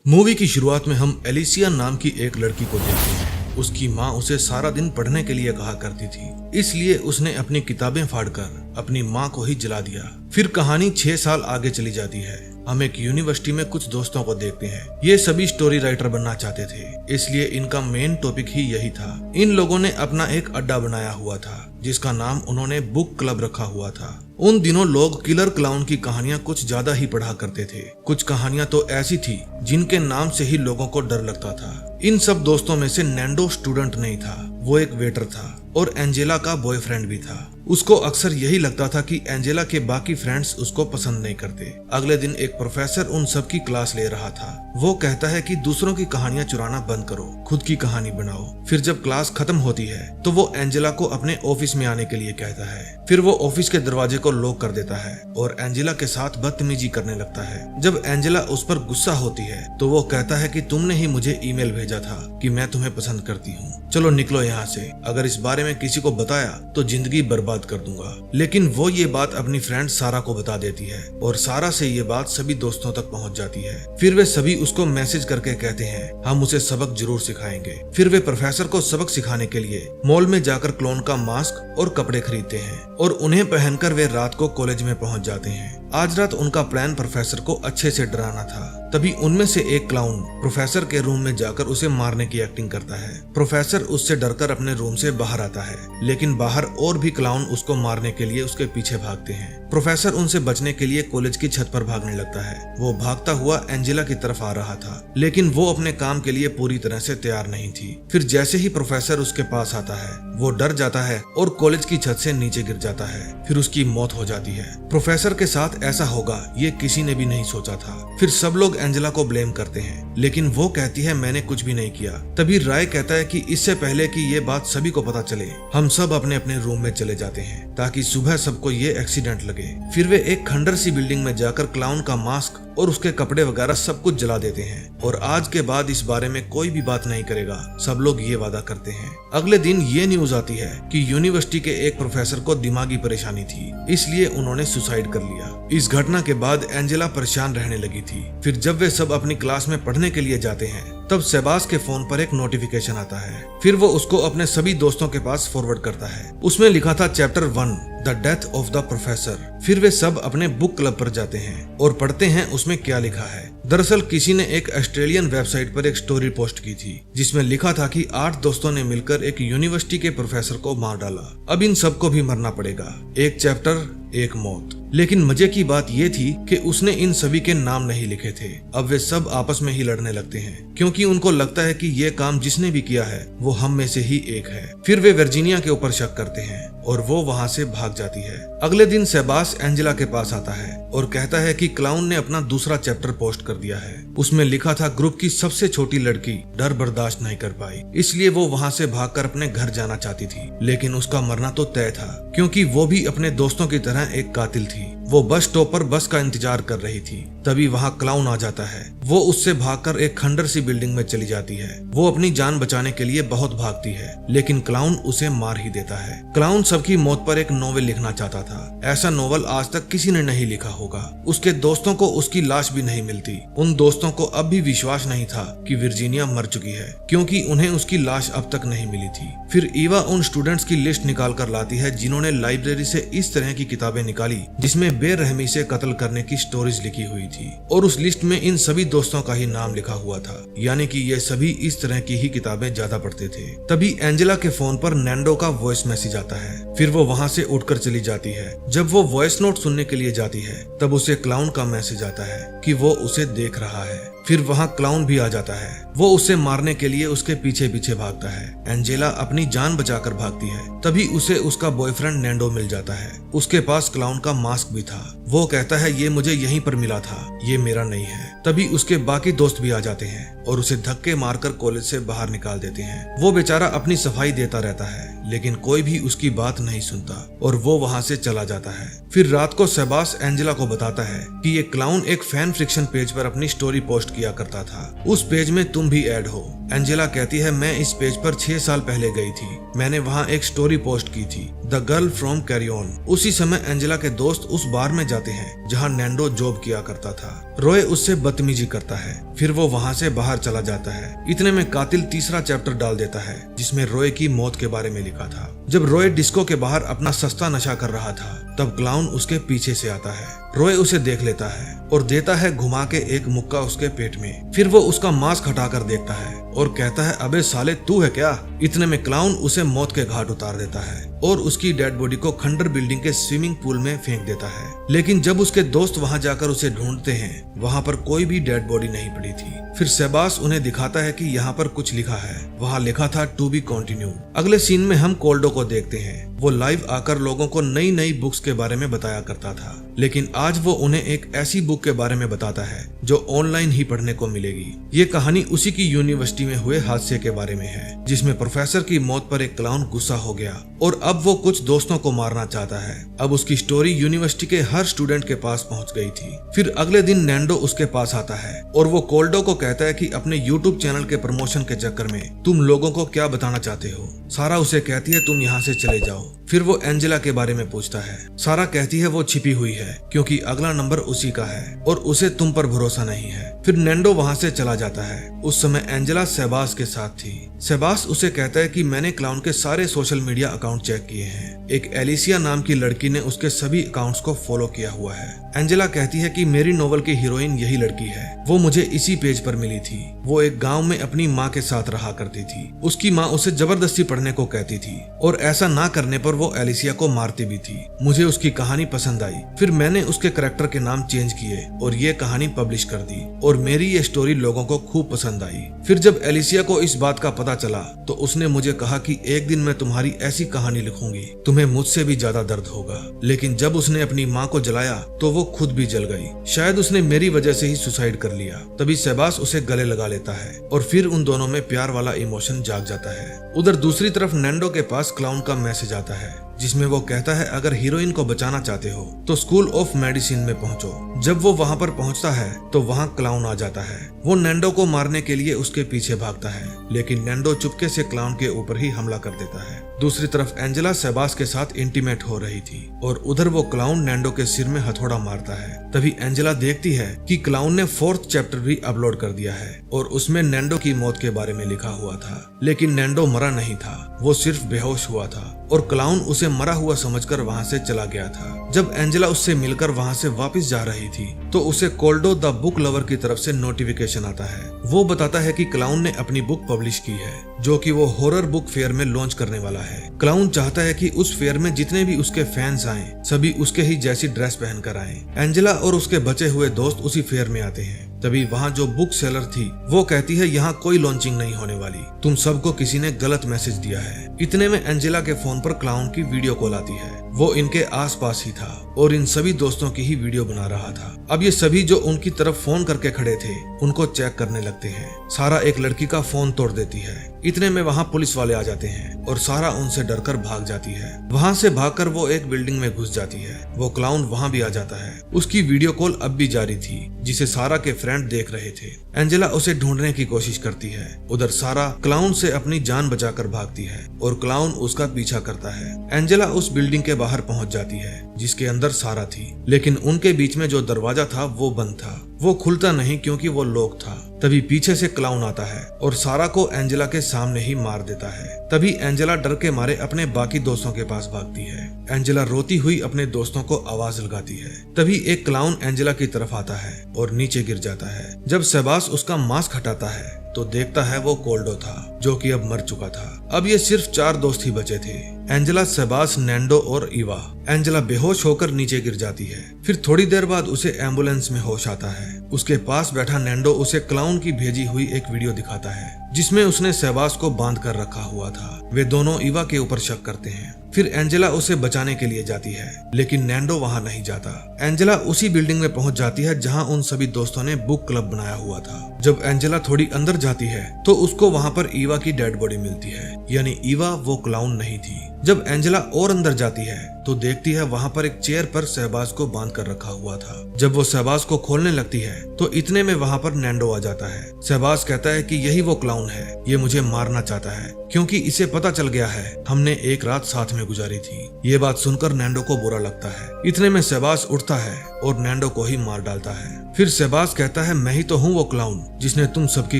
Movie की शुरुआत में हम एलिसिया नाम की एक लड़की को देखते हैं। उसकी माँ उसे सारा दिन पढ़ने के लिए कहा करती थी, इसलिए उसने अपनी किताबें फाड़कर अपनी माँ को ही जला दिया। फिर कहानी 6 साल आगे चली जाती है। हम एक यूनिवर्सिटी में कुछ दोस्तों को देखते हैं। ये सभी स्टोरी राइटर बनना चाहते थे, इसलिए इनका मेन टॉपिक ही यही था। इन लोगों ने अपना एक अड्डा बनाया हुआ था जिसका नाम उन्होंने बुक क्लब रखा हुआ था। उन दिनों लोग किलर क्लाउन की कहानियां कुछ ज्यादा ही पढ़ा करते थे। कुछ कहानियां तो ऐसी थी जिनके नाम से ही लोगों को डर लगता था। इन सब दोस्तों में से नैंडो स्टूडेंट नहीं था, वो एक वेटर था और एंजेला का बॉयफ्रेंड भी था। उसको अक्सर यही लगता था कि एंजेला के बाकी फ्रेंड्स उसको पसंद नहीं करते। अगले दिन एक प्रोफेसर उन सब की क्लास ले रहा था। वो कहता है कि दूसरों की कहानियां चुराना बंद करो, खुद की कहानी बनाओ। फिर जब क्लास खत्म होती है तो वो एंजेला को अपने ऑफिस में आने के लिए कहता है। फिर वो ऑफिस के दरवाजे को लॉक कर देता है और एंजेला के साथ बदतमीजी करने लगता है। जब एंजेला उस पर गुस्सा होती है तो वो कहता है कि तुमने ही मुझे ईमेल भेजा था कि मैं तुम्हें पसंद करती हूँ, चलो निकलो यहाँ से। अगर इस बारे में किसी को बताया तो जिंदगी बर्बाद कर दूंगा। लेकिन वो ये बात अपनी फ्रेंड सारा को बता देती है और सारा से ये बात सभी दोस्तों तक पहुंच जाती है। फिर वे सभी उसको मैसेज करके कहते हैं हम उसे सबक जरूर सिखाएंगे। फिर वे प्रोफेसर को सबक सिखाने के लिए मॉल में जाकर क्लोन का मास्क और कपड़े खरीदते हैं और उन्हें पहनकर वे रात को कॉलेज में पहुंच जाते हैं। आज रात उनका प्लान प्रोफेसर को अच्छे से डराना था। तभी उनमें से एक क्लाउन प्रोफेसर के रूम में जाकर उसे मारने की एक्टिंग करता है। प्रोफेसर उससे डरकर अपने रूम से बाहर आता है, लेकिन बाहर और भी क्लाउन उसको मारने के लिए उसके पीछे भागते हैं। प्रोफेसर उनसे बचने के लिए कॉलेज की छत पर भागने लगता है। वो भागता हुआ एंजेला की तरफ आ रहा था, लेकिन वो अपने काम के लिए पूरी तरह से तैयार नहीं थी। फिर जैसे ही प्रोफेसर उसके पास आता है वो डर जाता है और कॉलेज की छत से नीचे गिर जाता है। फिर उसकी मौत हो जाती है। प्रोफेसर के साथ ऐसा होगा ये किसी ने भी नहीं सोचा था। फिर सब लोग एंजेला को ब्लेम करते हैं, लेकिन वो कहती है मैंने कुछ भी नहीं किया। तभी राय कहता है कि इससे पहले कि ये बात सभी को पता चले हम सब अपने अपने रूम में चले जाते हैं ताकि सुबह सबको ये एक्सीडेंट लगे। फिर वे एक खंडर सी बिल्डिंग में जाकर क्लाउन का मास्क और उसके कपड़े वगैरह सब कुछ जला देते हैं और आज के बाद इस बारे में कोई भी बात नहीं करेगा। सब लोग ये वादा करते हैं। अगले दिन ये न्यूज आती है कि यूनिवर्सिटी के एक प्रोफेसर को दिमागी परेशानी थी, इसलिए उन्होंने सुसाइड कर लिया। इस घटना के बाद एंजेला परेशान रहने लगी थी। फिर जब वे सब अपनी क्लास में पढ़ने के लिए जाते हैं तब सेबास के फोन पर एक नोटिफिकेशन आता है। फिर वो उसको अपने सभी दोस्तों के पास फॉरवर्ड करता है। उसमें लिखा था chapter 1 the death of the professor. फिर वे सब अपने बुक क्लब पर जाते हैं और पढ़ते हैं उसमें क्या लिखा है। दरअसल किसी ने एक ऑस्ट्रेलियन वेबसाइट पर एक स्टोरी पोस्ट की थी जिसमें लिखा था कि 8 दोस्तों ने मिलकर एक यूनिवर्सिटी के प्रोफेसर को मार डाला। अब इन सबको भी मरना पड़ेगा। एक चैप्टर एक मौत। लेकिन मजे की बात ये थी कि उसने इन सभी के नाम नहीं लिखे थे। अब वे सब आपस में ही लड़ने लगते हैं क्योंकि उनको लगता है कि ये काम जिसने भी किया है वो हम में से ही एक है। फिर वे वर्जीनिया के ऊपर शक करते हैं और वो वहाँ से भाग जाती है। अगले दिन सेबास एंजेला के पास आता है और कहता है कि क्लाउन ने अपना दूसरा चैप्टर पोस्ट कर दिया है। उसमें लिखा था ग्रुप की सबसे छोटी लड़की डर बर्दाश्त नहीं कर पाई, इसलिए वो वहाँ से भागकर अपने घर जाना चाहती थी। लेकिन उसका मरना तो तय था क्योंकि वो भी अपने दोस्तों की तरह एक कातिल थी। वो बस स्टॉप पर बस का इंतजार कर रही थी। तभी वहाँ क्लाउन आ जाता है। वो उससे भागकर एक खंडर सी बिल्डिंग में चली जाती है। वो अपनी जान बचाने के लिए बहुत भागती है, लेकिन क्लाउन उसे मार ही देता है। क्लाउन सबकी मौत पर एक नोवेल लिखना चाहता था। ऐसा नोवेल आज तक किसी ने नहीं लिखा होगा। उसके दोस्तों को उसकी लाश भी नहीं मिलती। उन दोस्तों को अब भी विश्वास नहीं था कि वर्जीनिया मर चुकी है क्योंकि उन्हें उसकी लाश अब तक नहीं मिली थी। फिर ईवा उन स्टूडेंट्स की लिस्ट निकाल कर लाती है जिन्होंने लाइब्रेरी से इस तरह की किताबें निकाली जिसमें बेरहमी से कत्ल करने की स्टोरीज लिखी हुई थी और उस लिस्ट में इन सभी दोस्तों का ही नाम लिखा हुआ था, यानी कि ये सभी इस तरह की ही किताबें ज्यादा पढ़ते थे। तभी एंजेला के फोन पर नैंडो का वॉइस मैसेज आता है। फिर वो वहाँ से उठकर चली जाती है। जब वो वॉइस नोट सुनने के लिए जाती है तब उसे क्लाउन का मैसेज आता है कि वो उसे देख रहा है। फिर वहाँ क्लाउन भी आ जाता है। वो उसे मारने के लिए उसके पीछे पीछे भागता है। एंजेला अपनी जान बचाकर भागती है। तभी उसे उसका बॉयफ्रेंड नैंडो मिल जाता है। उसके पास क्लाउन का मास्क भी था। वो कहता है ये मुझे यहीं पर मिला था, ये मेरा नहीं है। तभी उसके बाकी दोस्त भी आ जाते हैं और उसे धक्के मारकर कॉलेज से बाहर निकाल देते हैं। वो बेचारा अपनी सफाई देता रहता है लेकिन कोई भी उसकी बात नहीं सुनता और वो वहाँ से चला जाता है। फिर रात को सेबास एंजेला को बताता है कि ये क्लाउन एक फैन फ्रिक्शन पेज पर अपनी स्टोरी पोस्ट किया करता था। उस पेज में तुम भी ऐड हो। एंजेला कहती है, मैं इस पेज पर 6 साल पहले गई थी। मैंने वहाँ एक स्टोरी पोस्ट की थी, the girl from carry on. उसी समय एंजेला के दोस्त उस बार में जाते हैं जहाँ नैंडो जॉब किया करता था। रॉय उससे बदतमीजी करता है, फिर वो वहाँ से बाहर चला जाता है। इतने में कातिल तीसरा चैप्टर डाल देता है जिसमें रॉय की मौत के बारे में लिखा था। जब रॉय डिस्को के बाहर अपना सस्ता नशा कर रहा था तब क्लाउन उसके पीछे से आता है। रॉय उसे देख लेता है और देता है घुमा के एक मुक्का उसके पेट में। फिर वो उसका मास्क हटाकर देखता है और कहता है, अबे साले तू है क्या? इतने में क्लाउन उसे मौत के घाट उतार देता है और उसकी डेड बॉडी को खंडर बिल्डिंग के स्विमिंग पूल में फेंक देता है। लेकिन जब उसके दोस्त वहां जाकर उसे ढूंढते हैं, वहां पर कोई भी डेड बॉडी नहीं पड़ी थी। फिर सेबास उन्हें दिखाता है कि यहाँ पर कुछ लिखा है। वहाँ लिखा था टू बी कंटिन्यू। अगले सीन में हम कोल्डो को देखते हैं। वो लाइव आकर लोगों को नई नई बुक्स के बारे में बताया करता था, लेकिन आज वो उन्हें एक ऐसी बुक के बारे में बताता है जो ऑनलाइन ही पढ़ने को मिलेगी। ये कहानी उसी की यूनिवर्सिटी में हुए हादसे के बारे में है जिसमें प्रोफेसर की मौत पर एक क्लाउन गुस्सा हो गया और अब वो कुछ दोस्तों को मारना चाहता है। अब उसकी स्टोरी यूनिवर्सिटी के हर स्टूडेंट के पास पहुंच गई थी। फिर अगले दिन नैंडो उसके पास आता है और वो कोल्डो को कहता है कि अपने यूट्यूब चैनल के प्रमोशन के चक्कर में तुम लोगों को क्या बताना चाहते हो। सारा उसे कहती है, तुम यहाँ से चले जाओ। फिर वो एंजेला के बारे में पूछता है। सारा कहती है वो छिपी हुई है क्योंकि अगला नंबर उसी का है और उसे तुम पर भरोसा नहीं है। फिर नैंडो वहाँ से चला जाता है। उस समय एंजेला सेबास के साथ थी। सेबास उसे कहता है कि मैंने क्लाउन के सारे सोशल मीडिया अकाउंट चेक किए हैं। एक एलिसिया नाम की लड़की ने उसके सभी अकाउंट्स को फॉलो किया हुआ है। एंजेला कहती है कि मेरी नोवेल की हीरोइन यही लड़की है। वो मुझे इसी पेज पर मिली थी। वो एक गांव में अपनी माँ के साथ रहा करती थी। उसकी माँ उसे जबरदस्ती पढ़ने को कहती थी और ऐसा ना करने पर वो एलिसिया को मारती भी थी। मुझे उसकी कहानी पसंद आई। फिर मैंने उसके कैरेक्टर के नाम चेंज किए और ये कहानी पब्लिश कर दी और मेरी ये स्टोरी लोगों को खूब पसंद आई। फिर जब एलिसिया को इस बात का पता चला तो उसने मुझे कहा कि एक दिन मैं तुम्हारी ऐसी कहानी लिखूंगी, तुम्हें मुझसे भी ज्यादा दर्द होगा। लेकिन जब उसने अपनी माँ को जलाया तो वो खुद भी जल गई। शायद उसने मेरी वजह से ही सुसाइड कर लिया। तभी सेबास उसे गले लगा लेता है और फिर उन दोनों में प्यार वाला इमोशन जाग जाता है। उधर दूसरी तरफ नैंडो के पास क्लाउन का मैसेज आता है जिसमें वो कहता है, अगर हीरोइन को बचाना चाहते हो तो स्कूल ऑफ मेडिसिन में पहुंचो। जब वो वहां पर पहुंचता है तो वहां क्लाउन आ जाता है। वो नैंडो को मारने के लिए उसके पीछे भागता है, लेकिन नैंडो चुपके से क्लाउन के ऊपर ही हमला कर देता है। दूसरी तरफ एंजेला सेबास के साथ इंटीमेट हो रही थी और उधर वो क्लाउन नैंडो के सिर में हथौड़ा मारता है। तभी एंजेला देखती है कि क्लाउन ने 4th चैप्टर भी अपलोड कर दिया है और उसमें नैंडो की मौत के बारे में लिखा हुआ था। लेकिन नैंडो मरा नहीं था, वो सिर्फ बेहोश हुआ था और क्लाउन उसे मरा हुआ समझकर वहां से चला गया था। जब एंजेला उससे मिलकर वहां से वापस जा रही थी तो उसे कोल्डो द बुक लवर की तरफ से नोटिफिकेशन आता है। वो बताता है कि क्लाउन ने अपनी बुक पब्लिश की है जो कि वो हॉरर बुक फेयर में लॉन्च करने वाला है। क्लाउन चाहता है कि उस फेयर में जितने भी उसके फैंस आए सभी उसके ही जैसी ड्रेस पहनकर आए। एंजेला और उसके बचे हुए दोस्त उसी फेयर में आते हैं। तभी वहाँ जो बुक सेलर थी वो कहती है, यहाँ कोई लॉन्चिंग नहीं होने वाली, तुम सबको किसी ने गलत मैसेज दिया है। इतने में एंजेला के फोन पर क्लाउन की वीडियो कॉल आती है। वो इनके आसपास ही था और इन सभी दोस्तों की ही वीडियो बना रहा था। अब ये सभी जो उनकी तरफ फोन करके खड़े थे उनको चेक करने लगते हैं। सारा एक लड़की का फोन तोड़ देती है। इतने में वहाँ पुलिस वाले आ जाते हैं और सारा उनसे डरकर भाग जाती है। वहाँ से भागकर वो एक बिल्डिंग में घुस जाती है। वो क्लाउन वहाँ भी आ जाता है। उसकी वीडियो कॉल अब भी जारी थी जिसे सारा के फ्रेंड देख रहे थे। एंजेला उसे ढूंढने की कोशिश करती है। उधर सारा क्लाउन से अपनी जान बचाकर भागती है और क्लाउन उसका पीछा करता है। एंजेला उस बिल्डिंग के बाहर पहुंच जाती है जिसके अंदर सारा थी, लेकिन उनके बीच में जो दरवाजा था वो बंद था। वो खुलता नहीं क्योंकि वो लॉक था। तभी पीछे से क्लाउन आता है और सारा को एंजेला के सामने ही मार देता है। तभी एंजेला डर के मारे अपने बाकी दोस्तों के पास भागती है। एंजेला रोती हुई अपने दोस्तों को आवाज लगाती है। तभी एक क्लाउन एंजेला की तरफ आता है और नीचे गिर जाता है। जब सेबास उसका मास्क हटाता है तो देखता है वो कोल्डो था जो कि अब मर चुका था। अब ये सिर्फ 4 दोस्त ही बचे थे, एंजेला, सेबास, नैंडो और ईवा। एंजेला बेहोश होकर नीचे गिर जाती है। फिर थोड़ी देर बाद उसे एम्बुलेंस में होश आता है। उसके पास बैठा नैंडो उसे क्लाउन की भेजी हुई एक वीडियो दिखाता है जिसमें उसने सेबास को बांध कर रखा हुआ था। वे दोनों ईवा के ऊपर शक करते हैं। फिर एंजेला उसे बचाने के लिए जाती है, लेकिन नैंडो वहां नहीं जाता। एंजेला उसी बिल्डिंग में पहुंच जाती है जहां उन सभी दोस्तों ने बुक क्लब बनाया हुआ था। जब एंजेला थोड़ी अंदर जाती है तो उसको वहां पर ईवा की डेड बॉडी मिलती है, यानी ईवा वो क्लाउन नहीं थी। जब एंजेला और अंदर जाती है तो देखती है वहाँ पर एक चेयर पर शहबाज को बांध कर रखा हुआ था। जब वो शहबाज को खोलने लगती है तो इतने में वहाँ पर नैंडो आ जाता है। शहबाज कहता है कि यही वो क्लाउन है, ये मुझे मारना चाहता है क्योंकि इसे पता चल गया है हमने एक रात साथ में गुजारी थी। ये बात सुनकर नैंडो को बुरा लगता है। इतने में शहबाज उठता है और नैंडो को ही मार डालता है। फिर शहबाज कहता है मैं ही तो हूँ वो क्लाउन जिसने तुम सबकी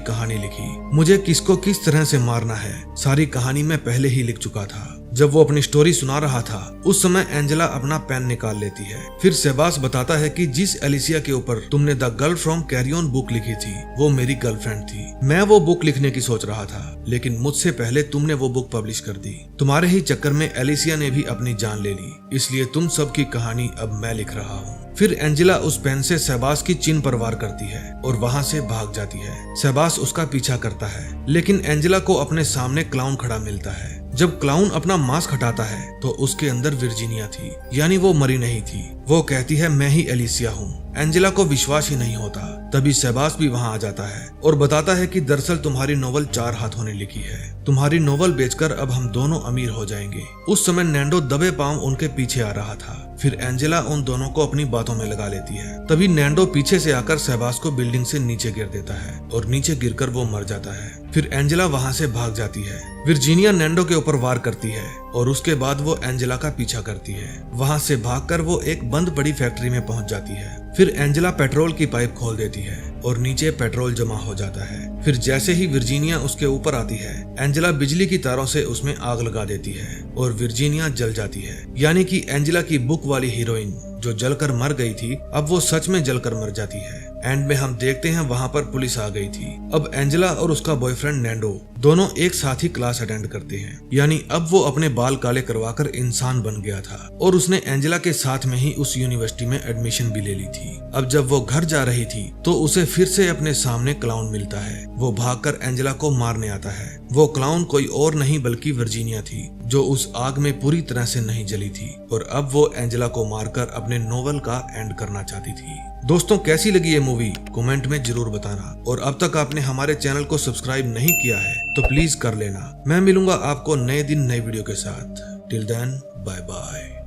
कहानी लिखी, मुझे किसको किस तरह से मारना है सारी कहानी मैं पहले ही लिख चुका था। जब वो अपनी स्टोरी सुना रहा था उस समय एंजेला अपना पेन निकाल लेती है। फिर शहबाज बताता है कि जिस एलिसिया के ऊपर तुमने the girl from carry on book लिखी थी वो मेरी गर्लफ्रेंड थी। मैं वो बुक लिखने की सोच रहा था लेकिन मुझसे पहले तुमने वो बुक पब्लिश कर दी। तुम्हारे ही चक्कर में एलिसिया ने भी अपनी जान ले ली, इसलिए तुम सबकी कहानी अब मैं लिख रहा हूँ। फिर एंजेला उस पेन से शहबाज की चिन पर वार करती है और वहाँ से भाग जाती है। शहबाज उसका पीछा करता है लेकिन एंजेला को अपने सामने क्लाउन खड़ा मिलता है। जब क्लाउन अपना मास्क हटाता है तो उसके अंदर वर्जीनिया थी, यानी वो मरी नहीं थी। वो कहती है मैं ही एलिसिया हूँ। एंजेला को विश्वास ही नहीं होता। तभी शहबाज भी वहाँ आ जाता है और बताता है कि दरअसल तुम्हारी नोवेल 4 हाथों ने लिखी है, तुम्हारी नोवेल बेचकर अब हम दोनों अमीर हो जाएंगे। उस समय नैंडो दबे पांव उनके पीछे आ रहा था। फिर एंजेला उन दोनों को अपनी बातों में लगा लेती है। तभी नैंडो पीछे से आकर शहबाज को बिल्डिंग से नीचे गिर देता है और नीचे गिरकर वो मर जाता है। फिर एंजेला वहाँ से भाग जाती है। वर्जीनिया नैंडो के ऊपर वार करती है और उसके बाद वो एंजेला का पीछा करती है। वहाँ से भागकर वो एक बंद पड़ी फैक्ट्री में पहुंच जाती है। फिर एंजेला पेट्रोल की पाइप खोल देती है और नीचे पेट्रोल जमा हो जाता है। फिर जैसे ही वर्जीनिया उसके ऊपर आती है एंजेला बिजली की तारों से उसमें आग लगा देती है और वर्जीनिया जल जाती है। यानी कि एंजेला की बुक वाली हीरोइन जो जलकर मर गई थी अब वो सच में जलकर मर जाती है। एंड में हम देखते हैं वहाँ पर पुलिस आ गई थी। अब एंजेला और उसका बॉयफ्रेंड नैंडो दोनों एक साथ ही क्लास अटेंड करते हैं, यानी अब वो अपने बाल काले करवाकर इंसान बन गया था और उसने एंजेला के साथ में ही उस यूनिवर्सिटी में एडमिशन भी ले ली थी। अब जब वो घर जा रही थी तो उसे फिर से अपने सामने क्लाउन मिलता है। वो भागकर एंजेला को मारने आता है। वो क्लाउन कोई और नहीं बल्कि वर्जीनिया थी जो उस आग में पूरी तरह से नहीं जली थी और अब वो एंजेला को मारकर अपने नोवेल का एंड करना चाहती थी। दोस्तों कैसी लगी ये मूवी कमेंट में जरूर बताना और अब तक आपने हमारे चैनल को सब्सक्राइब नहीं किया है तो प्लीज कर लेना। मैं मिलूंगा आपको नए दिन नई वीडियो के साथ। Till then bye bye.